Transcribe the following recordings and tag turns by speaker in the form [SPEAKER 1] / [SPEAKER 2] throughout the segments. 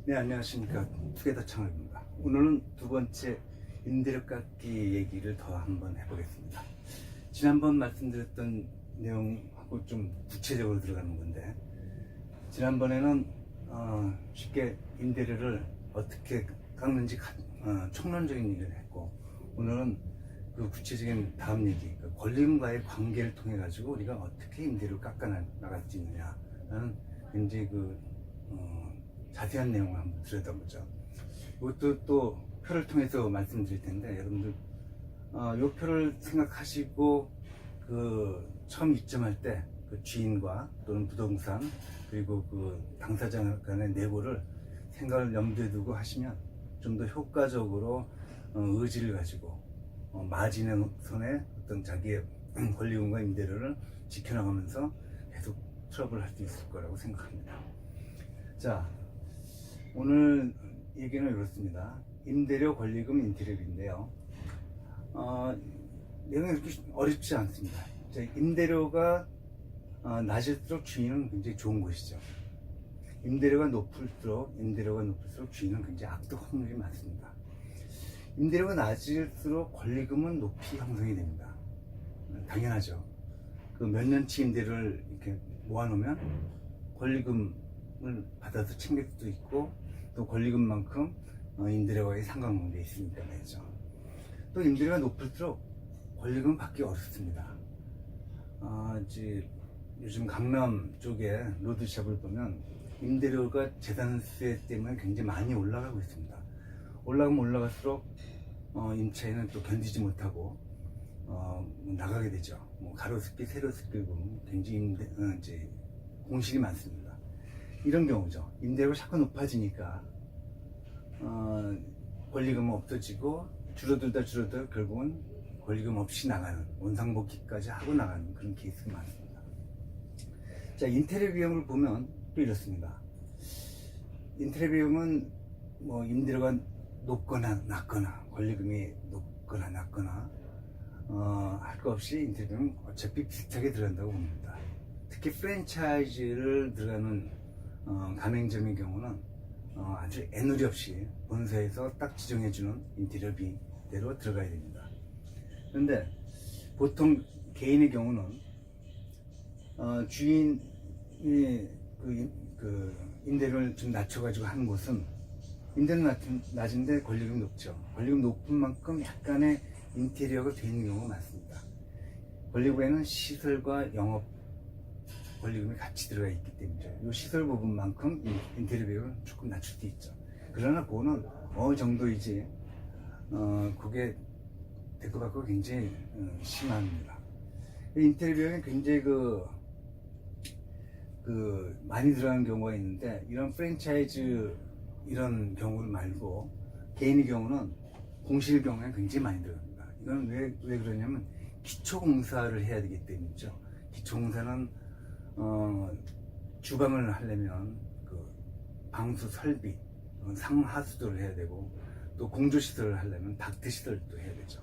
[SPEAKER 1] 네, 안녕하십니까. 투게더 창업입니다. 오늘은 두 번째 임대료 깎기 얘기를 더 한번 해보겠습니다. 지난번 말씀드렸던 내용하고 좀 구체적으로 들어가는 건데, 지난번에는 쉽게 임대료를 어떻게 깎는지 총론적인 얘기를 했고, 오늘은 그 구체적인 다음 얘기, 그 권리금과의 관계를 통해 가지고 우리가 어떻게 임대료를 깎아 나갈 수 있느냐라는 굉장히 자세한 내용을 한번 들여다보죠. 이것도 또 표를 통해서 말씀드릴 텐데, 여러분들 이 표를 생각하시고 처음 입점할 때 그 주인과 또는 부동산 그리고 그 당사자 간의 내고를 생각을 염두에 두고 하시면 좀 더 효과적으로 의지를 가지고 마진의 선에 어떤 자기의 권리금과 임대료를 지켜나가면서 계속 트러블을 할 수 있을 거라고 생각합니다. 자, 오늘 얘기는 이렇습니다. 임대료, 권리금, 인테리어인데요. 내용이 그렇게 어렵지 않습니다. 자, 임대료가 낮을수록 주인은 굉장히 좋은 것이죠. 임대료가 높을수록 주인은 굉장히 악덕 확률이 많습니다. 임대료가 낮을수록 권리금은 높이 형성이 됩니다. 당연하죠. 그 몇 년치 임대료를 이렇게 모아놓으면 권리금을 받아서 챙길 수도 있고, 또 권리금만큼 임대료와의 상관관계가 있으니까 말이죠. 또 임대료가 높을수록 권리금을 받기 어렵습니다. 이제 요즘 강남 쪽에 로드샵을 보면 임대료가 재산세 때문에 굉장히 많이 올라가고 있습니다. 올라가면 올라갈수록 임차인은 또 견디지 못하고 나가게 되죠. 가로수길, 세로수길 보면 굉장히 이제 공실이 많습니다. 이런 경우죠. 임대료가 자꾸 높아지니까 권리금은 없어지고 줄어들다 결국은 권리금 없이 나가는, 원상복귀까지 하고 나가는 그런 케이스가 많습니다. 자, 인테리어 비용을 보면 또 이렇습니다. 인테리어 비용은 임대료가 높거나 낮거나, 권리금이 높거나 낮거나 할 거 없이 인테리어 비용은 어차피 비슷하게 들어간다고 봅니다. 특히 프랜차이즈를 들어가는 가맹점의 경우는 아주 애누리 없이 본사에서 딱 지정해주는 인테리어비대로 들어가야 됩니다. 그런데 보통 개인의 경우는 주인이 임대료를 좀 낮춰가지고 하는 곳은 임대료는 낮은데 권리금이 높죠. 권리금 높은 만큼 약간의 인테리어가 되어 있는 경우가 많습니다. 권리금에는 시설과 영업 권리금이 같이 들어가 있기 때문에 이 시설 부분만큼 인테리어 비용을 조금 낮출 수 있죠. 그러나 그거는 어느 정도이지 그게 대가받고 굉장히 심합니다. 인테리어 비용이 굉장히 많이 들어가는 경우가 있는데, 이런 프랜차이즈 이런 경우를 말고 개인의 경우는 공실 경우에 굉장히 많이 들어갑니다. 이건 왜 그러냐면 기초공사를 해야 되기 때문이죠. 기초공사는 주방을 하려면 방수 설비, 상하수도를 해야 되고, 또 공조시설을 하려면 닥트 시설도 해야 되죠.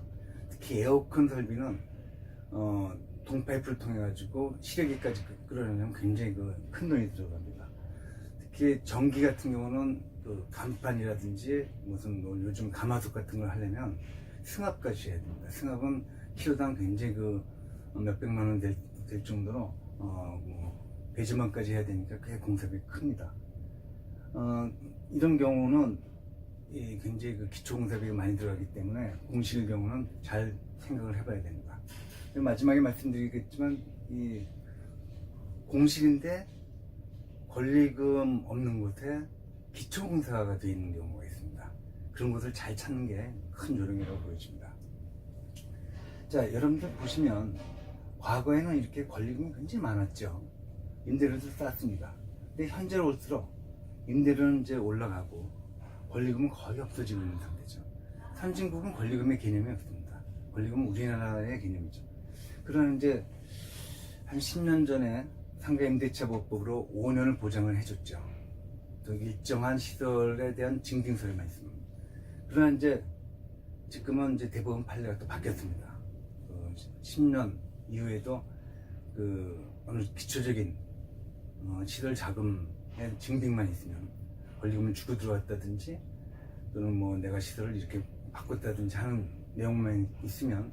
[SPEAKER 1] 특히 에어컨 설비는 동파이프를 통해 가지고 실외기까지 끌어내려면 굉장히 큰 돈이 들어갑니다. 특히 전기 같은 경우는 간판이라든지 무슨 요즘 가마솥 같은 걸 하려면 승합까지 해야 됩니다. 승합은 키로당 굉장히 몇백만 원 될 정도로 배주망까지 해야 되니까 그게 공사비 큽니다. 이런 경우는 굉장히 기초 공사비가 많이 들어가기 때문에 공실 경우는 잘 생각을 해봐야 됩니다. 마지막에 말씀드리겠지만, 이 공실인데 권리금 없는 곳에 기초 공사가 되어 있는 경우가 있습니다. 그런 곳을 잘 찾는 게 큰 요령이라고 보여집니다. 자, 여러분들 보시면 과거에는 이렇게 권리금이 굉장히 많았죠. 임대료도 쌌습니다. 근데 현재로 올수록 임대료는 이제 올라가고 권리금은 거의 없어지고 있는 상태죠. 선진국은 권리금의 개념이 없습니다. 권리금은 우리나라의 개념이죠. 그러나 이제 한 10년 전에 상가임대차보호법으로 5년을 보장을 해줬죠. 또 일정한 시설에 대한 징징서류만 있습니다. 그러나 이제 지금은 이제 대법원 판례가 또 바뀌었습니다. 10년 이후에도 어느 기초적인 시설 자금의 증빙만 있으면 권리금을 주고 들어왔다든지 또는 뭐 내가 시설을 이렇게 바꿨다든지 하는 내용만 있으면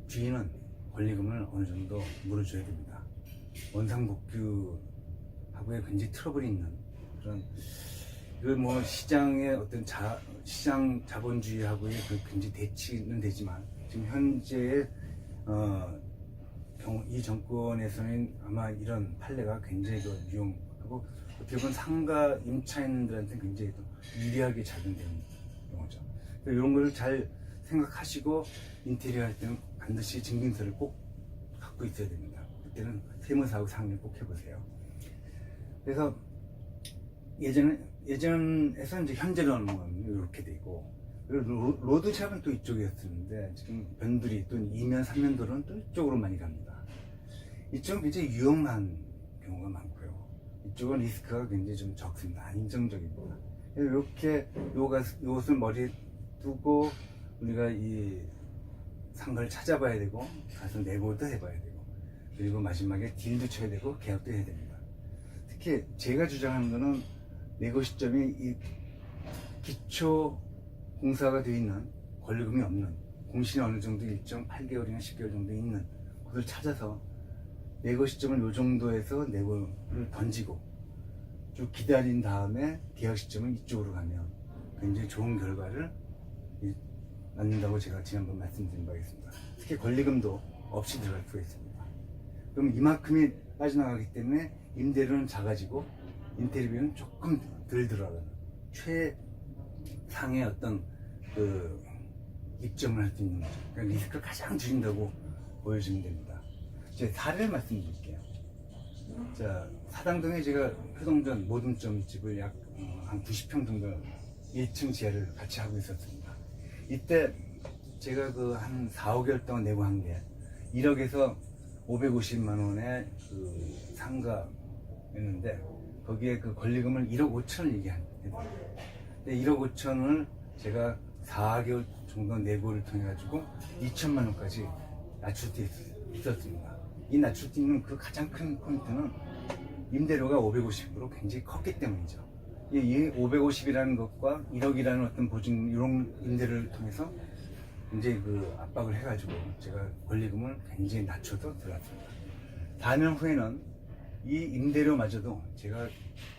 [SPEAKER 1] 주인은 권리금을 어느 정도 물어줘야 됩니다. 원상복귀하고에 굉장히 트러블이 있는 그런, 이걸 뭐 시장의 어떤 시장 자본주의하고의 그 굉장히 대치는 되지만 지금 현재의 이 정권에서는 아마 이런 판례가 굉장히 더 유용하고 어떻게 보면 상가 임차인들한테 굉장히 더 유리하게 작용되는 경우죠. 이런 걸 잘 생각하시고 인테리어 할 때는 반드시 증빙서를 꼭 갖고 있어야 됩니다. 그때는 세무사하고 상의를 꼭 해보세요. 그래서 예전에서 이제 현재로는 이렇게 되고, 그리고 로드샵은 또 이쪽이었는데 지금 변두리 또 2면 3면 도로는 또 이쪽으로 많이 갑니다. 이쪽은 굉장히 위험한 경우가 많고요. 이쪽은 리스크가 굉장히 좀 적습니다. 안정적입니다. 이렇게 요것을 머리에 두고 우리가 이 상가를 찾아봐야 되고 가서 내고도 해봐야 되고, 그리고 마지막에 딜도 쳐야 되고 계약도 해야 됩니다. 특히 제가 주장하는 거는 내고 시점이 이 기초 공사가 되어 있는, 권리금이 없는, 공신이 어느 정도 일정 8개월이나 10개월 정도 있는 곳을 찾아서 내고 시점을 요 정도에서 내고를 던지고 쭉 기다린 다음에 계약 시점은 이쪽으로 가면 굉장히 좋은 결과를 낳는다고 제가 지난번 말씀드린 바 있습니다. 특히 권리금도 없이 들어갈 수가 있습니다. 그럼 이만큼이 빠져나가기 때문에 임대료는 작아지고 인테리어비는 조금 덜 들어가는 최상의 어떤 그 입점을 할 수 있는 거죠. 그러니까 리스크를 가장 줄인다고 보여주면 됩니다. 제 사례를 말씀드릴게요. 자, 사당동에 제가 효동전 모둠점 집을 약 한 90평 정도 1층 지하를 같이 하고 있었습니다. 이때 제가 그 한 4, 5개월 동안 내고 한 게 1억에서 550만 원의 그 상가였는데 거기에 그 권리금을 1억 5천을 얘기했거든요. 근데 1억 5천을 제가 4개월 정도 내고를 통해 가지고 2천만 원까지 낮출 수 있었습니다. 이 낮출 수 있는 그 가장 큰 포인트는 임대료가 550으로 굉장히 컸기 때문이죠. 이 550이라는 것과 1억이라는 어떤 보증, 이런 임대료를 통해서 굉장히 그 압박을 해가지고 제가 권리금을 굉장히 낮춰서 들어갔습니다. 4년 후에는 이 임대료마저도 제가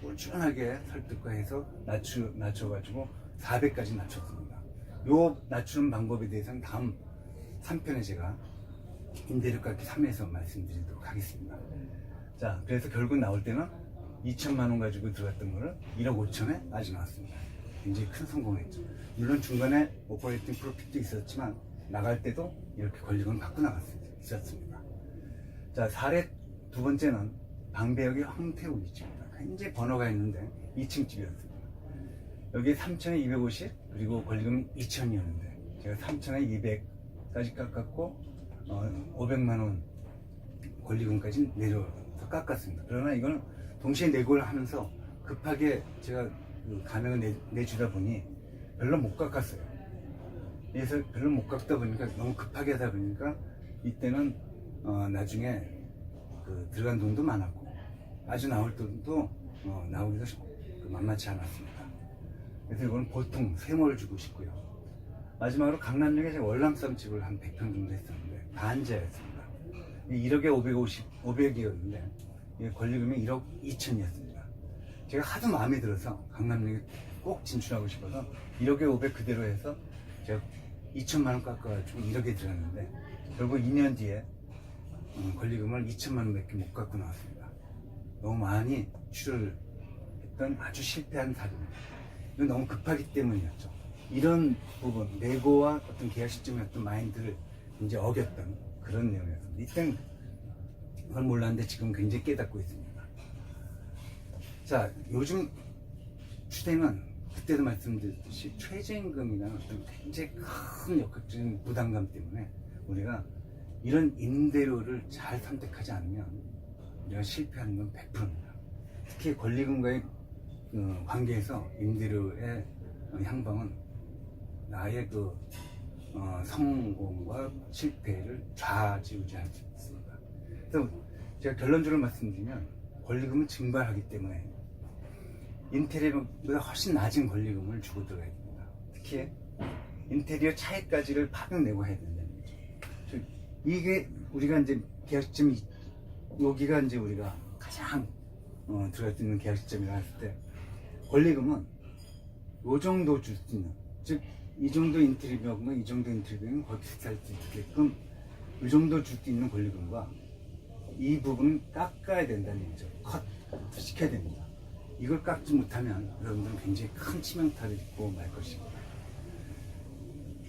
[SPEAKER 1] 꾸준하게 설득과 해서 낮춰가지고 400까지 낮췄습니다. 요 낮추는 방법에 대해서는 다음 3편에 제가 임대료 깎기 3에서 말씀드리도록 하겠습니다. 자, 그래서 결국 나올 때는 2천만 원 가지고 들어갔던 거를 1억 5천에 빠져나왔습니다. 굉장히 큰 성공했죠. 물론 중간에 오퍼레이팅 프로핏도 있었지만 나갈 때도 이렇게 권리금을 갖고 나갔었습니다. 자, 사례 두 번째는 방배역의 황태우 위치입니다. 굉장히 번호가 있는데 2층 집이었습니다. 여기에 3천에 250, 그리고 권리금이 2천이었는데 제가 3천에 200까지 깎았고 500만 원 권리금까지 내려서 깎았습니다. 그러나 이건 동시에 내고를 하면서 급하게 제가 그 가명을 내주다 보니 별로 못 깎았어요. 그래서 별로 못 깎다 보니까 너무 급하게 하다 보니까 이때는 나중에 그 들어간 돈도 많았고 아주 나올 돈도 나오기도 만만치 않았습니다. 그래서 이거는 보통 세모를 주고 싶고요. 마지막으로 강남역에 제가 월남쌈 집을 한 100평 정도 했었는데 반지하였습니다. 1억에 500이었는데 권리금이 1억 2천이었습니다. 제가 하도 마음에 들어서 강남역에 꼭 진출하고 싶어서 1억에 500 그대로 해서 제가 2천만 원 깎아가지고 1억에 들어갔는데 결국 2년 뒤에 권리금을 2천만 원밖에 못 갖고 나왔습니다. 너무 많이 출혈을 했던 아주 실패한 사례입니다. 이건 너무 급하기 때문이었죠. 이런 부분, 내고와 어떤 계약 시점의 어떤 마인드를 이제 어겼던 그런 내용이었습니다. 이때는 그걸 몰랐는데 지금 굉장히 깨닫고 있습니다. 자, 요즘 추세는 그때도 말씀드렸듯이 최저임금이라는 어떤 굉장히 큰 역학적인 부담감 때문에 우리가 이런 임대료를 잘 선택하지 않으면 우리가 실패하는 건 100%입니다. 특히 권리금과의 관계에서 임대료의 향방은 나의 그 성공과 실패를 좌지우지할 수 있습니다. 그래서 제가 결론적으로 말씀드리면 권리금은 증발하기 때문에 인테리어보다 훨씬 낮은 권리금을 주고 들어가야 됩니다. 특히 인테리어 차이까지를 파악내고 해야 된다는 거죠. 이게 우리가 이제 계약점이 여기가 이제 우리가 가장 들어갈 수 있는 계약점이라 했을 때 권리금은 요 정도 줄 수 있는, 즉 이 정도 인테리어 비용과 이 정도 인테리어 비용은 거의 비슷할 수 있게끔 이 정도 줄 수 있는 권리금과 이 부분은 깎아야 된다는 거죠. 컷 시켜야 됩니다. 이걸 깎지 못하면 여러분들은 굉장히 큰 치명타를 입고 말 것입니다.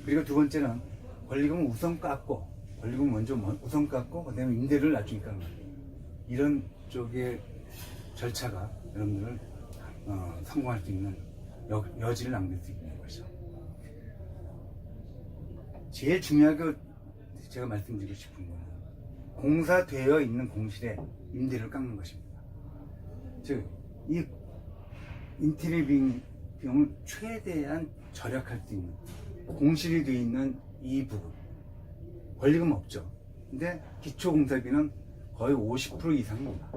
[SPEAKER 1] 그리고 두 번째는 권리금은 우선 깎고, 권리금 먼저 우선 깎고 그다음에 임대료를 나중에 깎는 거예요. 이런 쪽의 절차가 여러분들을 성공할 수 있는 여지를 남길 수 있는 것이죠. 제일 중요하게 제가 말씀드리고 싶은 거는 공사되어 있는 공실에 임대료를 깎는 것입니다. 즉, 이 인테리어 비용을 최대한 절약할 수 있는 공실이 되어 있는 이 부분 권리금 없죠. 근데 기초공사비는 거의 50% 이상입니다.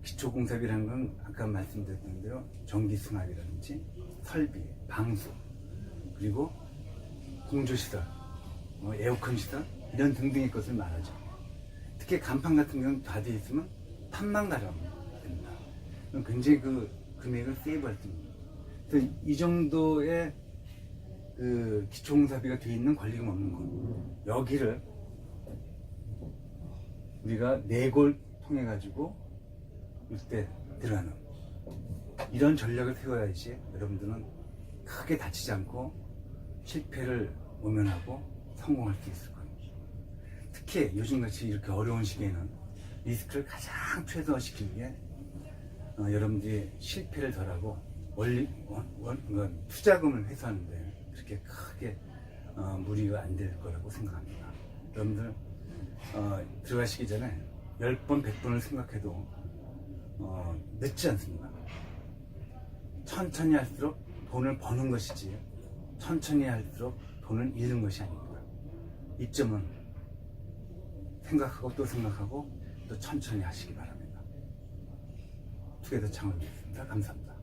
[SPEAKER 1] 기초공사비라는 건 아까 말씀드렸던 대로 전기 수납이라든지 설비, 방수, 그리고 공조시설, 에어컨 시설 이런 등등의 것을 말하죠. 특히 간판 같은 경우는 다 되어 있으면 판만 가져가면 됩니다. 그럼 굉장히 그 금액을 세이브할 수 있는. 그래서 이 정도의 그 기초공사비가 되어 있는 권리금 없는 것, 여기를 우리가 내골 통해 가지고 이때 들어가는 이런 전략을 세워야지 여러분들은 크게 다치지 않고 실패를 모면하고 성공할 수 있을 겁니다. 특히 요즘같이 이렇게 어려운 시기에는 리스크를 가장 최소화시키는 게 여러분들이 실패를 덜하고 투자금을 회수하는데 그렇게 크게 무리가 안 될 거라고 생각합니다. 여러분들 들어가시기 전에 10번, 100번을 생각해도 늦지 않습니다. 천천히 할수록 돈을 버는 것이지 천천히 할수록 돈을 잃는 것이 아닙니다. 이점은 생각하고 또 생각하고 또 천천히 하시기 바랍니다. 투게더 창업이었습니다. 감사합니다.